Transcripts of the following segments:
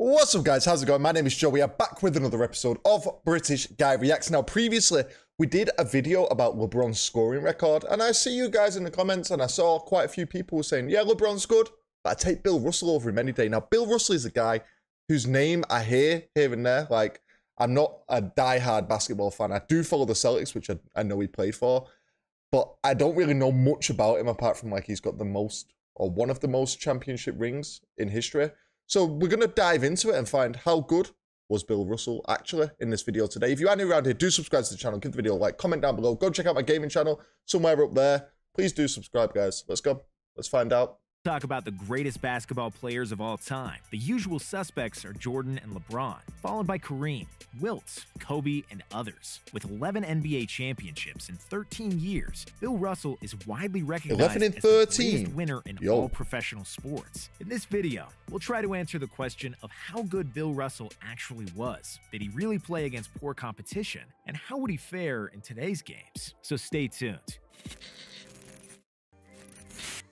What's up, guys? How's it going? My name is Joe. We are back with another episode of British Guy Reacts. Now, previously, we did a video about LeBron's scoring record, and I see you guys in the comments, and I saw quite a few people saying, yeah, LeBron's good, but I take Bill Russell over him any day. Now, Bill Russell is a guy whose name I hear here and there. Like, I'm not a die-hard basketball fan. I do follow the Celtics, which I know he played for, but I don't really know much about him apart from, like, he's got the most, or one of the most championship rings in history. So we're going to dive into it and find how good was Bill Russell actually in this video today. If you are new around here, do subscribe to the channel, give the video a like, comment down below, go check out my gaming channel somewhere up there. Please do subscribe, guys. Let's go. Let's find out. Talk about the greatest basketball players of all time. The usual suspects are Jordan and LeBron, followed by Kareem, Wilt, Kobe, and others. With 11 NBA championships in 13 years, Bill Russell is widely recognized as the greatest winner in all professional sports. In this video, we'll try to answer the question of how good Bill Russell actually was. Did he really play against poor competition? And how would he fare in today's games? So stay tuned.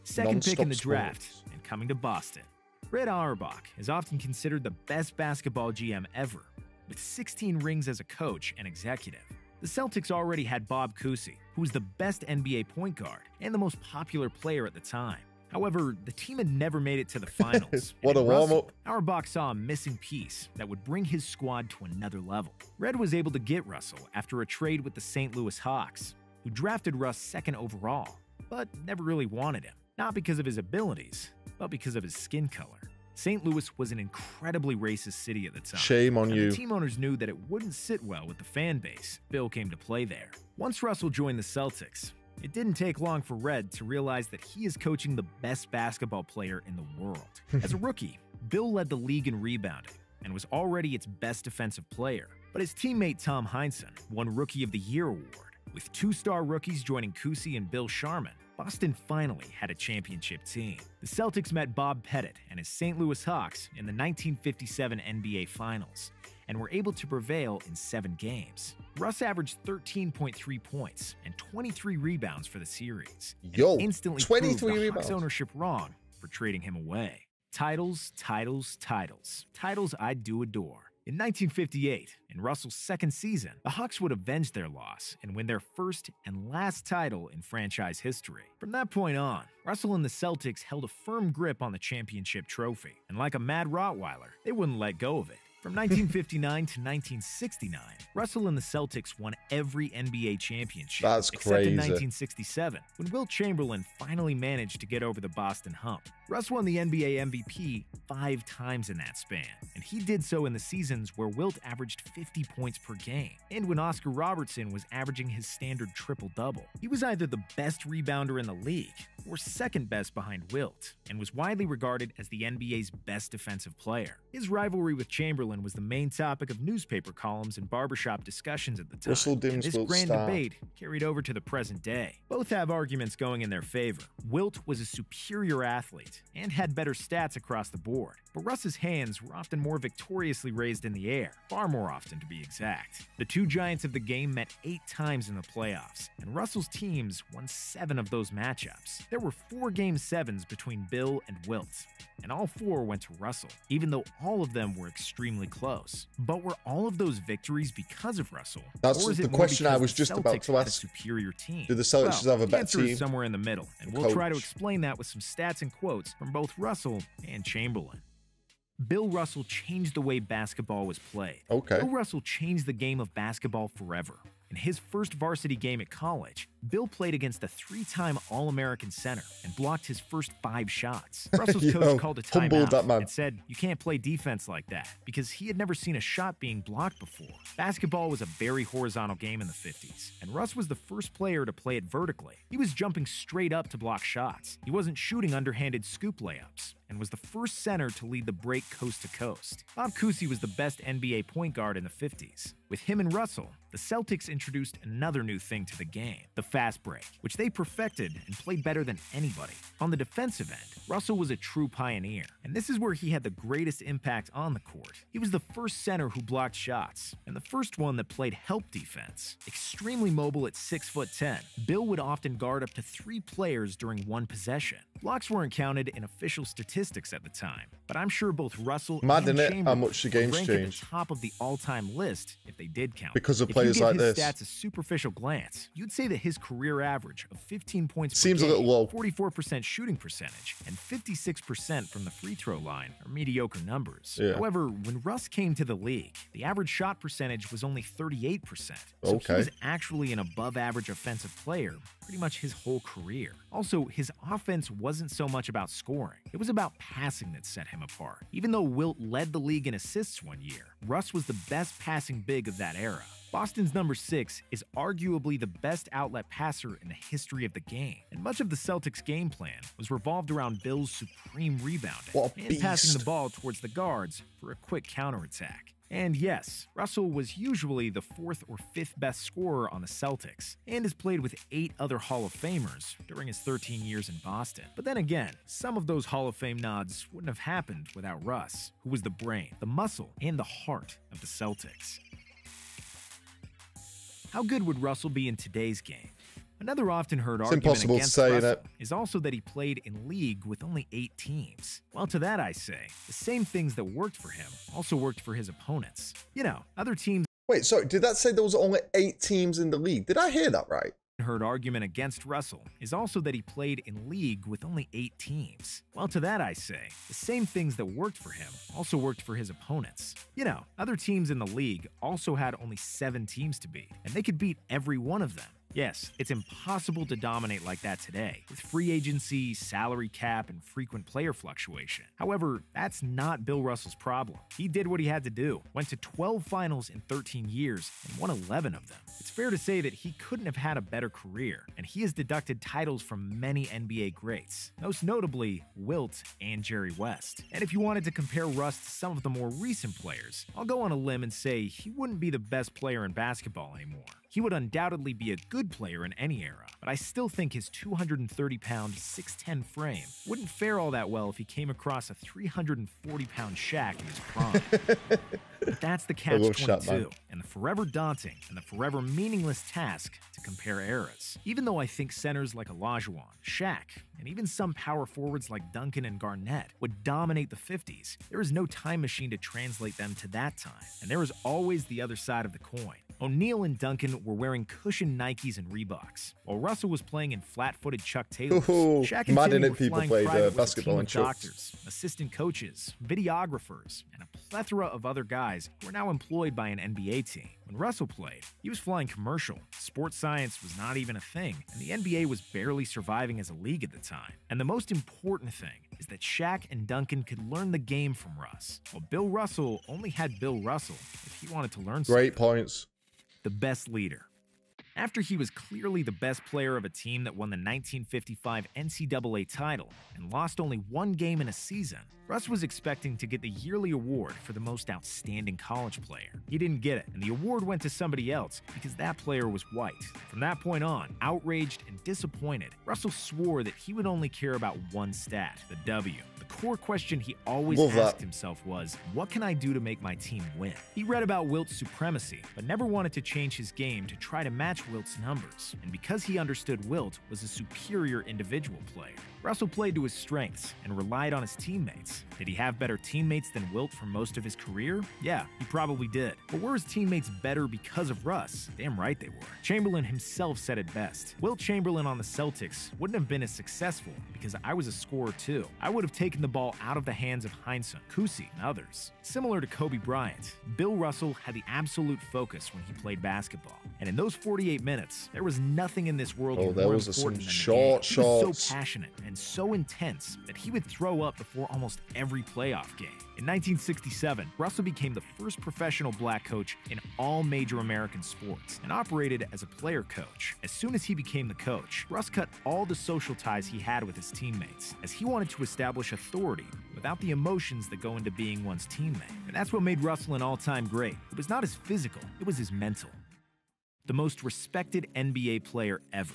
Second pick in the draft, and coming to Boston, Red Auerbach is often considered the best basketball GM ever, with 16 rings as a coach and executive. The Celtics already had Bob Cousy, who was the best NBA point guard and the most popular player at the time. However, the team had never made it to the finals. What a warm-up. Auerbach saw a missing piece that would bring his squad to another level. Red was able to get Russell after a trade with the St. Louis Hawks, who drafted Russ second overall, but never really wanted him. Not because of his abilities, but because of his skin color. St. Louis was an incredibly racist city at the time. Shame on you. The team owners knew that it wouldn't sit well with the fan base. Bill came to play there. Once Russell joined the Celtics, it didn't take long for Red to realize that he is coaching the best basketball player in the world. As a rookie, Bill led the league in rebounding and was already its best defensive player. But his teammate Tom Heinsohn won Rookie of the Year award. With two-star rookies joining Cousy and Bill Sharman, Boston finally had a championship team. The Celtics met Bob Pettit and his St. Louis Hawks in the 1957 NBA Finals and were able to prevail in 7 games. Russ averaged 13.3 points and 23 rebounds for the series. Instantly 23 proved the Hawks ownership wrong for trading him away. Titles, titles, titles. Titles I do adore. In 1958, in Russell's second season, the Hawks would avenge their loss and win their first and last title in franchise history. From that point on, Russell and the Celtics held a firm grip on the championship trophy, and like a mad Rottweiler, they wouldn't let go of it. From 1959 to 1969, Russell and the Celtics won every NBA championship. That's except crazy. in 1967, when Wilt Chamberlain finally managed to get over the Boston hump. Russ won the NBA MVP 5 times in that span, and he did so in the seasons where Wilt averaged 50 points per game, and when Oscar Robertson was averaging his standard triple-double. He was either the best rebounder in the league, or second best behind Wilt, and was widely regarded as the NBA's best defensive player. His rivalry with Chamberlain was the main topic of newspaper columns and barbershop discussions at the time, and this grand debate carried over to the present day. Both have arguments going in their favor. Wilt was a superior athlete and had better stats across the board, but Russ's hands were often more victoriously raised in the air, far more often to be exact. The two giants of the game met 8 times in the playoffs, and Russell's teams won 7 of those matchups. There were 4 Game 7s between Bill and Wilt, and all 4 went to Russell, even though all of them were extremely close. But were all of those victories because of Russell? That's the question I was just about to ask. A superior team? Do the Celtics have a better team? Somewhere in the middle, and we'll try to explain that with some stats and quotes from both Russell and Chamberlain. Bill Russell changed the way basketball was played. Bill Russell changed the game of basketball forever. In his first varsity game at college, Bill played against a 3-time All-American center and blocked his first 5 shots. Russell's coach called a timeout and said, "You can't play defense like that," because he had never seen a shot being blocked before. Basketball was a very horizontal game in the 50s, and Russ was the first player to play it vertically. He was jumping straight up to block shots. He wasn't shooting underhanded scoop layups, and was the first center to lead the break coast to coast. Bob Cousy was the best NBA point guard in the 50s. With him and Russell, the Celtics introduced another new thing to the game, the fast break, which they perfected and played better than anybody. On the defensive end, Russell was a true pioneer, and this is where he had the greatest impact on the court. He was the first center who blocked shots, and the first one that played help defense. Extremely mobile at 6'10", Bill would often guard up to 3 players during one possession. Blocks weren't counted in official statistics at the time, but I'm sure both Russell and Chamberlain how much the game's would rank changed at the top of the all-time list if they did count. because of players like this. If you give his stats a superficial glance, you'd say that his career average of 15 points Seems per game, a little low. 44% shooting percentage, and 56% from the free throw line are mediocre numbers. Yeah. However, when Russ came to the league, the average shot percentage was only 38%. So Okay. he was actually an above-average offensive player pretty much his whole career. Also, his offense wasn't so much about scoring. It was about passing that set him apart. Even though Wilt led the league in assists one year, Russ was the best passing big of that era. Boston's number 6 is arguably the best outlet passer in the history of the game, and much of the Celtics' game plan was revolved around Bill's supreme rebounding What a and passing beast. the ball towards the guards for a quick counterattack. And yes, Russell was usually the 4th or 5th best scorer on the Celtics, and has played with 8 other Hall of Famers during his 13 years in Boston. But then again, some of those Hall of Fame nods wouldn't have happened without Russ, who was the brain, the muscle, and the heart of the Celtics. How good would Russell be in today's game? Another often heard argument impossible to against say, Russell innit? is also that he played in league with only 8 teams. Well, to that I say, the same things that worked for him also worked for his opponents. You know, other teams Wait, sorry, did that say there was only 8 teams in the league? Did I hear that right? heard argument against Russell is also that he played in league with only 8 teams. Well, to that I say, the same things that worked for him also worked for his opponents. You know, other teams in the league also had only 7 teams to beat, and they could beat every one of them. Yes, it's impossible to dominate like that today, with free agency, salary cap, and frequent player fluctuation. However, that's not Bill Russell's problem. He did what he had to do, went to 12 finals in 13 years, and won 11 of them. It's fair to say that he couldn't have had a better career, and he has deducted titles from many NBA greats, most notably Wilt and Jerry West. And if you wanted to compare Russ to some of the more recent players, I'll go on a limb and say he wouldn't be the best player in basketball anymore. He would undoubtedly be a good player in any era, but I still think his 230-pound, 6'10 frame wouldn't fare all that well if he came across a 340-pound Shaq in his prime. But that's the catch-22, and the forever daunting and the forever meaningless task to compare eras. Even though I think centers like Olajuwon, Shaq, and even some power forwards like Duncan and Garnett would dominate the 50s, there is no time machine to translate them to that time, and there is always the other side of the coin. O'Neal and Duncan were wearing cushioned Nikes and Reeboks, while Russell was playing in flat-footed Chuck Taylors. Shaq and Timmy were flying private with a team of doctors, assistant coaches, videographers, and a plethora of other guys who are now employed by an NBA team. When Russell played, he was flying commercial, sports science was not even a thing, and the NBA was barely surviving as a league at the time. And the most important thing is that Shaq and Duncan could learn the game from Russ, while Bill Russell only had Bill Russell if he wanted to learn something. Great points. The best leader. After he was clearly the best player of a team that won the 1955 NCAA title and lost only 1 game in a season, Russ was expecting to get the yearly award for the most outstanding college player. He didn't get it, and the award went to somebody else because that player was white. From that point on, outraged and disappointed, Russell swore that he would only care about one stat, the W. The core question he always asked himself was, what can I do to make my team win? He read about Wilt's supremacy, but never wanted to change his game to try to match Wilt's numbers. And because he understood Wilt was a superior individual player, Russell played to his strengths and relied on his teammates. Did he have better teammates than Wilt for most of his career? Yeah, he probably did. But were his teammates better because of Russ? Damn right they were. Chamberlain himself said it best. Wilt Chamberlain on the Celtics wouldn't have been as successful because I was a scorer too. I would have taken the ball out of the hands of Heinsohn, Kusi, and others. Similar to Kobe Bryant, Bill Russell had the absolute focus when he played basketball. And in those 48 minutes, there was nothing in this world more important than the game. He was so passionate and so intense that he would throw up before almost every playoff game. In 1967, Russell became the first professional black coach in all major American sports and operated as a player coach. As soon as he became the coach, Russ cut all the social ties he had with his teammates, as he wanted to establish authority without the emotions that go into being one's teammate. And that's what made Russell an all-time great. It was not his physical, it was his mental. The most respected NBA player ever.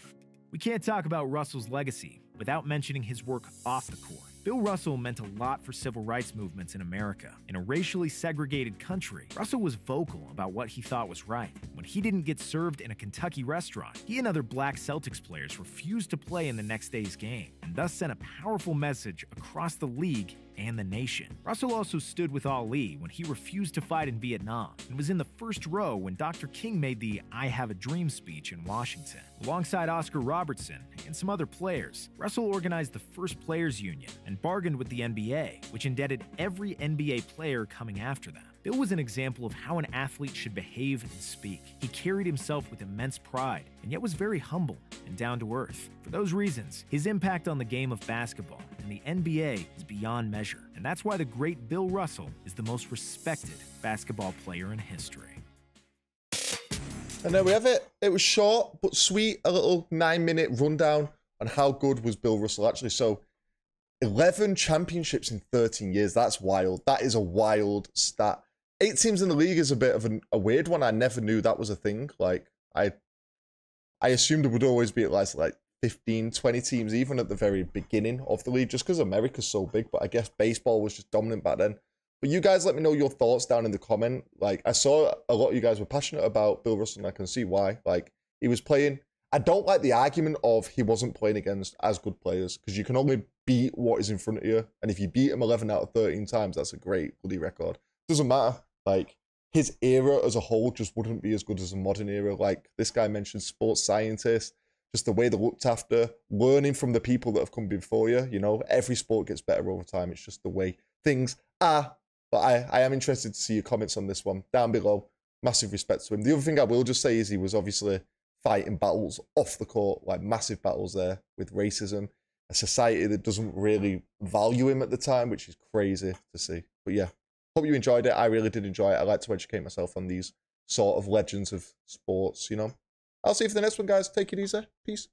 We can't talk about Russell's legacy without mentioning his work off the court. Bill Russell meant a lot for civil rights movements in America. In a racially segregated country, Russell was vocal about what he thought was right. When he didn't get served in a Kentucky restaurant, he and other black Celtics players refused to play in the next day's game, and thus sent a powerful message across the league and the nation. Russell also stood with Ali when he refused to fight in Vietnam, and was in the first row when Dr. King made the "I Have a Dream" speech in Washington. Alongside Oscar Robertson and some other players, Russell organized the first players' union and bargained with the NBA, which indebted every NBA player coming after them. Bill was an example of how an athlete should behave and speak. He carried himself with immense pride, and yet was very humble and down to earth. For those reasons, his impact on the game of basketball and the NBA is beyond measure, and that's why the great Bill Russell is the most respected basketball player in history. And there we have it. It was short but sweet, a little 9-minute rundown on how good was Bill Russell actually. So 11 championships in 13 years. That's wild. That is a wild stat. 8 teams in the league is a bit of a weird one. I never knew that was a thing. Like, I assumed it would always be at least like 15, 20 teams, even at the very beginning of the league, just because America's so big. But I guess baseball was just dominant back then. But you guys let me know your thoughts down in the comment. Like, I saw a lot of you guys were passionate about Bill Russell, and I can see why. Like, he was playing. I don't like the argument of he wasn't playing against as good players, because you can only beat what is in front of you. And if you beat him 11 out of 13 times, that's a great bloody record. Doesn't matter. Like, his era as a whole just wouldn't be as good as a modern era. Like, this guy mentioned sports scientists, just the way they're looked after, learning from the people that have come before you. You know, every sport gets better over time. It's just the way things are. But I am interested to see your comments on this one down below. Massive respect to him. The other thing I will just say is he was obviously fighting battles off the court, like massive battles there with racism, a society that doesn't really value him at the time, which is crazy to see. But yeah, hope you enjoyed it. I really did enjoy it. I like to educate myself on these sort of legends of sports, you know. I'll see you for the next one, guys. Take it easy. Peace.